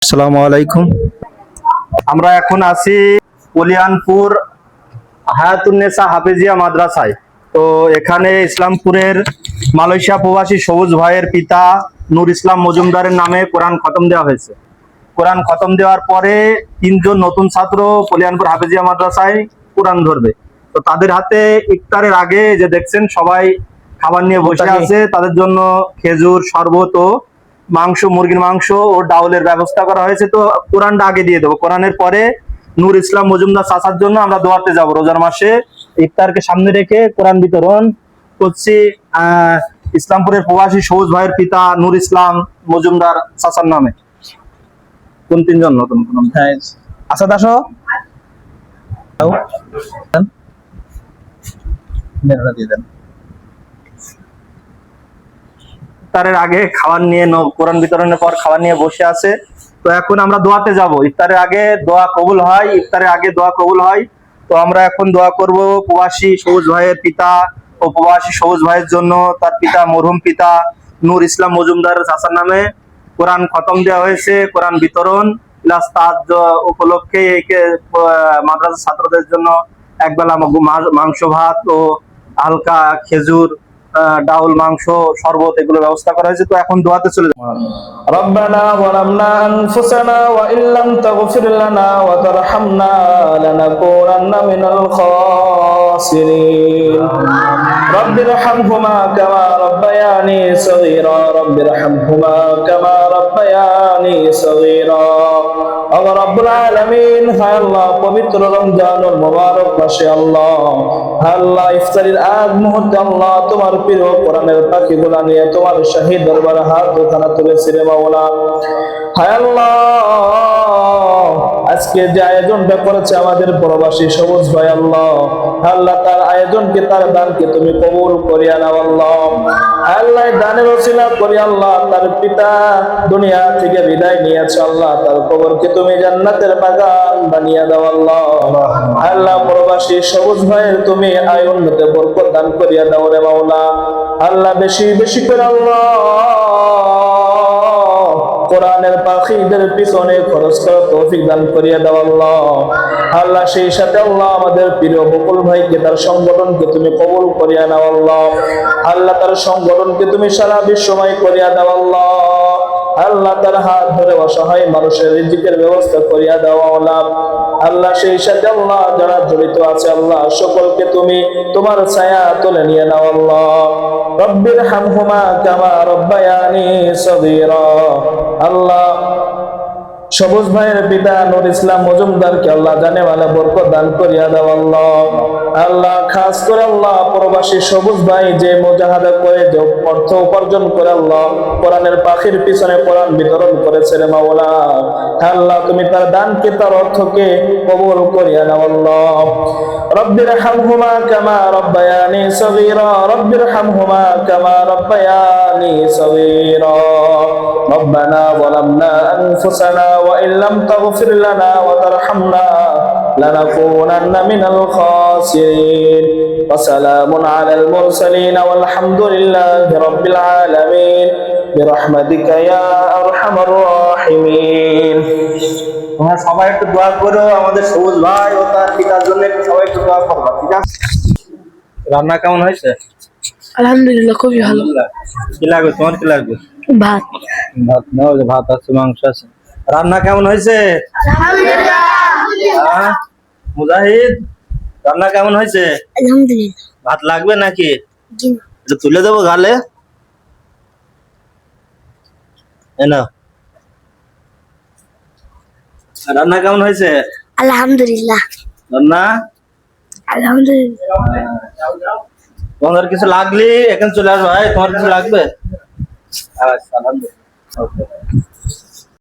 আসসালামু আলাইকুম। আমরা এখন আছি কলিয়ানপুর হায়াতুন্নেসা হাফেজিয়া মাদ্রাসায়। তো এখানে ইসলামপুরের মালয়েশিয়া প্রবাসী সবুজ ভাইয়ের পিতা নূর ইসলাম মজুমদারের নামে কোরআন খতম দেওয়া হয়েছে। কোরআন খতম দেওয়ার পরে 3জন নতুন ছাত্র কলিয়ানপুর হাফেজিয়া মাদ্রাসায় কোরআন ধরবে। তো তাদের হাতে ইফতারের আগে যে দেখছেন সবাই খাবার নিয়ে বসে আছে, তাদের জন্য খেজুর, শরবত ও মাংস, মুরগির মাংস ও ডাউলের ব্যবস্থা করা হয়েছে। তো কোরআনটা আগে দিয়ে দেবো। কোরআনের পরে নূর ইসলাম মজুমদার চাচার জন্য আমরা দোয়াতে যাব। রোজার মাসে ইফতারকে সামনে রেখে কোরআন বিতরণ করছি ইসলামপুরের প্রবাসী সবুজ ভাইয়ের পিতা নূর ইসলাম মজুমদার চাচার নামে। কোন 3জন নতুন আসাদ আসো। ইফতারের আগে খাবার নিয়ে কোরআন বিতরণের পর খাবার নিয়ে বসে আছে। তো এখন আমরা দোয়াতে যাব। ইফতারের আগে দোয়া কবুল হয়, ইফতারের আগে দোয়া কবুল হয়। তো আমরা এখন দোয়া করব প্রবাসী সবুজ ভাইয়ের পিতা ও প্রবাসী সবুজ ভাইয়ের জন্য। তার পিতা মরহুম পিতা নূর ইসলাম মজুমদার চাচার নামে কোরআন খতম দেওয়া হয়েছে। কোরআন বিতরণ প্লাস তার উপলক্ষে মাদ্রাসা ছাত্রদের জন্য একবেলা মাংস ভাত ও হালকা খেজুর, ডাউল, মাংস, শরবত এগুলো ব্যবস্থা করা হয়েছে। তো এখন দোয়াতে চলে যাব। ربنا ظلمنا أنفسنا وإن لم تغفر لنا وترحمنا لنكونن من الخاسرين رب ارحمهما كما ربياني صغيرا رب ارحمهما كما ربياني صغيرا আল্লাহ রাব্বুল আলামিন, হে আল্লাহ, পবিত্র রমজানুল মুবারক মাসে আল্লাহ, হে আল্লাহ, ইফতারের আগ মুহূর্তে আল্লাহ তোমার প্রিয় কোরআনের পাখিগুলো নিয়ে তোমার শাহী দরবারে হাত উঠানো তুলেছি রে মাওলা। হে আল্লাহ, আজকে যে আয়োজনটা করেছে আমাদের প্রবাসী সবুজ ভাই আল্লাহ, আল্লাহ তার আয়োজনকে, তার দানকে তুমি কবুল করিয়া নাও আল্লাহ। আল্লাহ দানের ওসিলা করি আল্লাহ, তার পিতা দুনিয়া থেকে বিদায় নিয়েছে আল্লাহ, তার কবরকে তুমি জান্নাতের বাগান বানিয়ে দাও আল্লাহ। আল্লাহ প্রবাসী সবুজ ভাইয়ের তুমি আয় উন্নতে বরকত দান করিয়া দাও রে মাওলা। আল্লাহ বেশি বেশি করে আল্লাহ কোরআনের পাখিদের পিছনে খরচ করার তৌফিক দান করিয়া দাও আল্লাহ। আল্লাহ সেই সাথে আল্লাহ আমাদের প্রিয় বকুল ভাইকে, তার সংগঠনকে তুমি কবুল করিয়া নাও আল্লাহ। আল্লাহ তার সংগঠনকে তুমি সারা বিশ্বময় করিয়া দাও আল্লাহ। আল্লাহ তার হাত ধরে অসহায় মানুষের রিজিকের ব্যবস্থা করিয়া দাও আল্লাহ। আল্লাহ সেই সাথে আল্লাহ যারা জড়িত আছে আল্লাহ সকলকে তুমি তোমার ছায়া তুলে নিয়ে নাও আল্লাহ। রব্বির হামহুমা কামা রব্বায়ানি সগীরা। আল্লাহ সবুজ ভাইয়ের পিতা নূর ইসলাম মজুমদারকে আল্লাহ জানে ওয়ালা বরকত দান করিয়া দাও আল্লাহ। আল্লাহ খাস করে আল্লাহ প্রবাসী সবুজ ভাই যে মুজাহাদা করে, যে অর্থ উপার্জন করে আল্লাহ কোরআনের পাখির পিছনে কোরআন বিতরণ করেছে রে মাওলা, আল্লাহ তুমি তার দানকে, তার অর্থকে কবুল করিয়া নাও আল্লাহ। রব্বির হামহুমা কামা রব্বায়ানি সগীরা রব্বির হামহুমা কামা রব্বায়ানি সগীরা ربنا ظلمنا أنفسنا وإن لم تغفر لنا وترحمنا لنكونن من الخاسرين وسلام على المرسلين والحمد لله رب العالمين برحمتك يا أرحم الراحمين। তোমরা সবাই একটু দোয়া করো আমাদের সবুজ ভাই ও তার পিতার জন্য, একটু সবাই একটু দোয়া করবা, ঠিক আছে? রান্না কেমন হয়েছে? আলহামদুলিল্লাহ, খুবই ভালো। কি লাগবে তোমার? কি লাগবে? ভাত। ভাত নাও, ভাত আছে, মাংস আছে। রান্না কেমন হয়েছে? আলহামদুলিল্লাহ। মুজাহিদ, রান্না কেমন হয়েছে? আলহামদুলিল্লাহ। ভাত লাগবে নাকি? জি না। এটা তুলে দেবো গালে, না? রান্না কেমন হয়েছে? আলহামদুলিল্লাহ। রান্না আলহামদুলিল্লাহ। তোমাদের কিছু লাগলে এখানে চলে আসবে ভাই, তোমার কিছু লাগবে? আচ্ছা, আলহামদুলিল্লাহ।